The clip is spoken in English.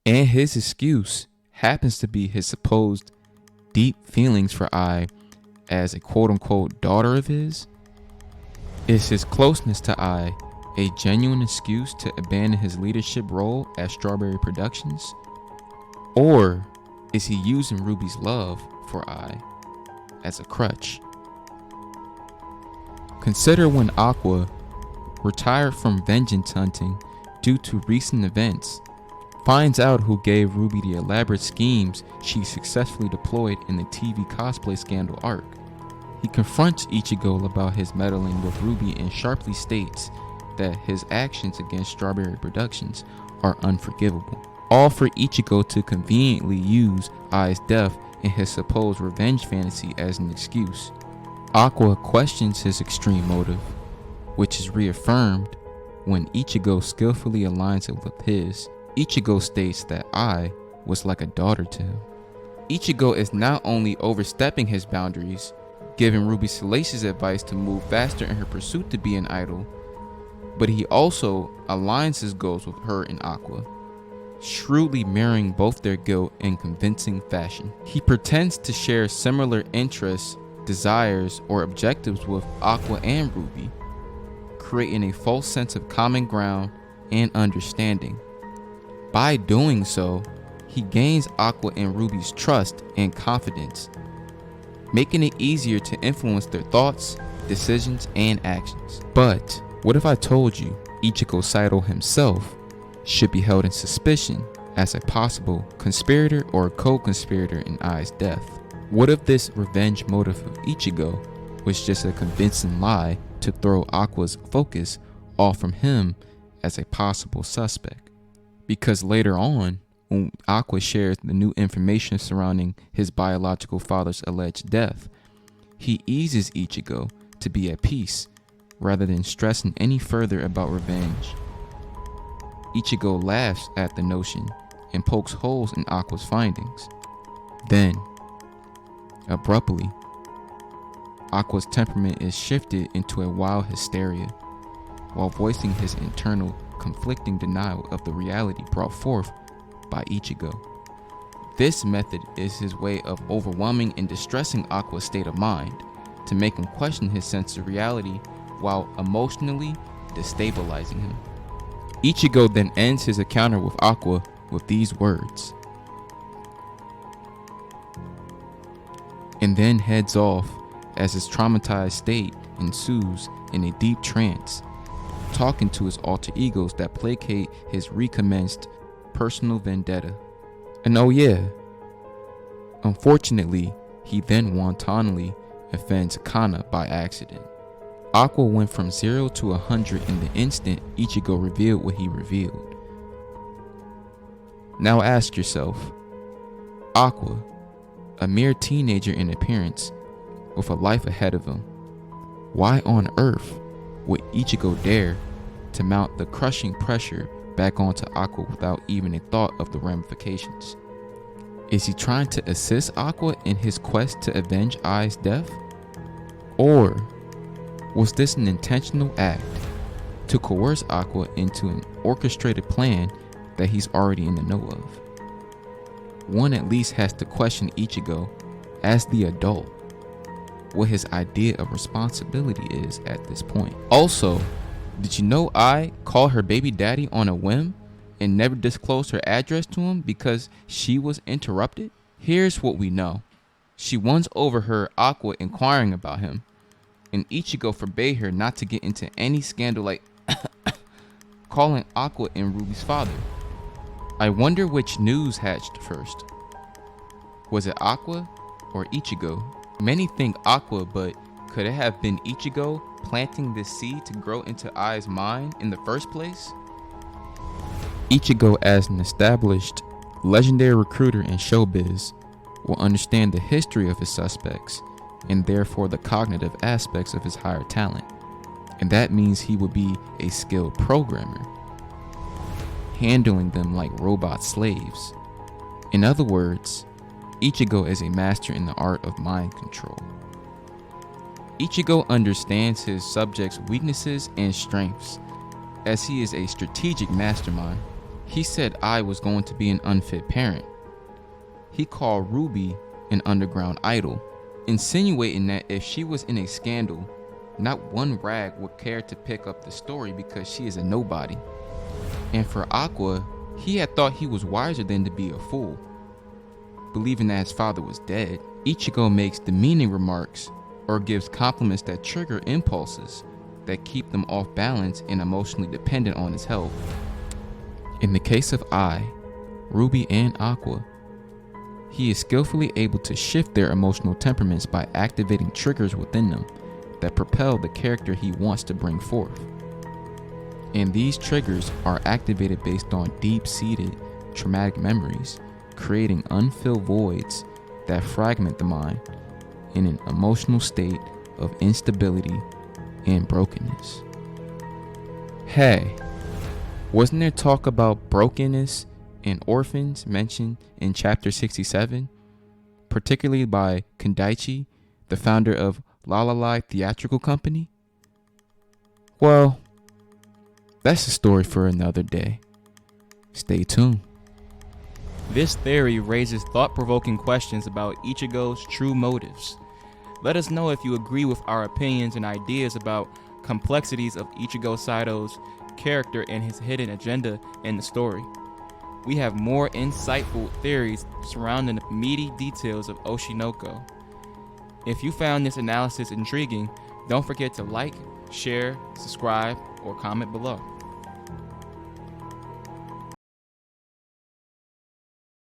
And his excuse happens to be his supposed deep feelings for Ai as a quote-unquote daughter of his. Is his closeness to Ai a genuine excuse to abandon his leadership role at Strawberry Productions? Or is he using Ruby's love for Ai as a crutch? Consider when Aqua retired from vengeance hunting due to recent events, finds out who gave Ruby the elaborate schemes she successfully deployed in the TV cosplay scandal arc. He confronts Ichigo about his meddling with Ruby and sharply states that his actions against Strawberry Productions are unforgivable, all for Ichigo to conveniently use Ai's death in his supposed revenge fantasy as an excuse. Aqua questions his extreme motive, which is reaffirmed when Ichigo skillfully aligns it with his. Ichigo states that Ai was like a daughter to him. Ichigo is not only overstepping his boundaries, giving Ruby salacious advice to move faster in her pursuit to be an idol, but he also aligns his goals with her and Aqua, shrewdly mirroring both their guilt in convincing fashion. He pretends to share similar interests, desires, or objectives with Aqua and Ruby, creating a false sense of common ground and understanding. By doing so, he gains Aqua and Ruby's trust and confidence, making it easier to influence their thoughts, decisions, and actions. But what if I told you Ichigo Saito himself should be held in suspicion as a possible conspirator or co-conspirator in Ai's death? What if this revenge motive of Ichigo was just a convincing lie to throw Aqua's focus off from him as a possible suspect? Because later on, when Aqua shares the new information surrounding his biological father's alleged death, he eases Ichigo to be at peace rather than stressing any further about revenge. Ichigo laughs at the notion and pokes holes in Aqua's findings. Then, abruptly, Aqua's temperament is shifted into a wild hysteria, while voicing his internal conflicting denial of the reality brought forth by Ichigo. This method is his way of overwhelming and distressing Aqua's state of mind to make him question his sense of reality while emotionally destabilizing him. Ichigo then ends his encounter with Aqua with these words, and then heads off as his traumatized state ensues in a deep trance, talking to his alter egos that placate his recommenced personal vendetta. And oh yeah, unfortunately, he then wantonly offends Kana by accident. Aqua went from 0 to 100 in the instant Ichigo revealed what he revealed. Now ask yourself, Aqua, a mere teenager in appearance with a life ahead of him, why on earth would Ichigo dare to mount the crushing pressure back onto Aqua without even a thought of the ramifications? Is he trying to assist Aqua in his quest to avenge Ai's death? Or was this an intentional act to coerce Aqua into an orchestrated plan that he's already in the know of? One at least has to question Ichigo, as the adult, what his idea of responsibility is at this point. Also, did you know Ai called her baby daddy on a whim and never disclosed her address to him because she was interrupted? Here's what we know. She once overheard Aqua inquiring about him, and Ichigo forbade her not to get into any scandal like calling Aqua and Ruby's father. I wonder which news hatched first. Was it Aqua or Ichigo? Many think Aqua, but could it have been Ichigo planting this seed to grow into Ai's mind in the first place? Ichigo, as an established, legendary recruiter in showbiz, will understand the history of his suspects and therefore the cognitive aspects of his higher talent. And that means he will be a skilled programmer, handling them like robot slaves. In other words, Ichigo is a master in the art of mind control. Ichigo understands his subjects' weaknesses and strengths, as he is a strategic mastermind. He said I was going to be an unfit parent. He called Ruby an underground idol, insinuating that if she was in a scandal, not one rag would care to pick up the story because she is a nobody. And for Aqua, he had thought he was wiser than to be a fool, believing that his father was dead. Ichigo makes demeaning remarks or gives compliments that trigger impulses that keep them off balance and emotionally dependent on his help. In the case of Ruby and Aqua, he is skillfully able to shift their emotional temperaments by activating triggers within them that propel the character he wants to bring forth. And these triggers are activated based on deep-seated traumatic memories, creating unfilled voids that fragment the mind in an emotional state of instability and brokenness. Hey, wasn't there talk about brokenness and orphans mentioned in chapter 67, particularly by Kandaichi, the founder of Lalala Theatrical Company? Well, that's a story for another day. Stay tuned. This theory raises thought-provoking questions about Ichigo's true motives. Let us know if you agree with our opinions and ideas about complexities of Ichigo Sato's character and his hidden agenda in the story. We have more insightful theories surrounding the meaty details of Oshinoko. If you found this analysis intriguing, don't forget to like, share, subscribe, or comment below.